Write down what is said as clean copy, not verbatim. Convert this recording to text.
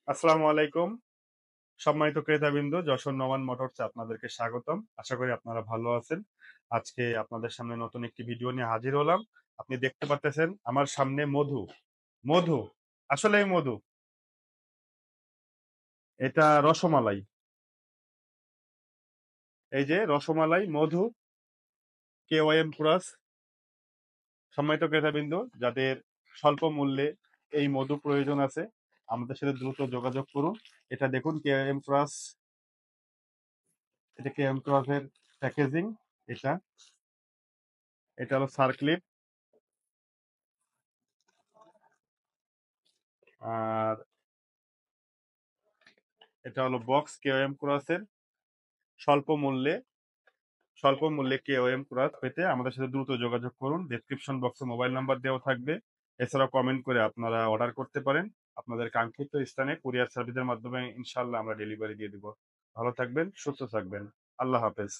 আসসালামু আলাইকুম। সম্মানিত ক্রেতাবৃন্দ, যশোর নোমান মোটরসে আপনাদেরকে স্বাগতম। আশা করি আপনারা ভালো আছেন। আজকে আপনাদের সামনে নতুন একটি ভিডিও নিয়ে হাজির হলাম। আপনি দেখতে পারতেছেন আমার সামনে মধু। মধু, আসলেই মধু। এটা রসমালাই। এই যে রসমালাই, মধু, KOM ক্রস। সম্মানিত ক্রেতাবৃন্দ, যাদের স্বল্প মূল্যে এই মধু প্রয়োজন আছে, আমাদের সাথে দ্রুত যোগাযোগ করুন। এটা দেখুন KOM ক্রস, এটা KOM ক্রসের প্যাকেজিং। এটা এটা হলো সার্কলিট। আর এটা হলো বক্স KOM ক্রসের। স্বল্প মূল্যে KOM ক্রস পেতে আমাদের সাথে দ্রুত যোগাযোগ করুন। ডেসক্রিপশন বক্সে মোবাইল নাম্বার দেওয়া থাকবে। এছাড়াও কমেন্ট করে আপনারা অর্ডার করতে পারেন। আপনাদের কাঙ্ক্ষিত স্থানে কুরিয়ার সার্ভিসের মাধ্যমে ইনশাল্লাহ আমরা ডেলিভারি দিয়ে দিব। ভালো থাকবেন, সুস্থ থাকবেন। আল্লাহ হাফেজ।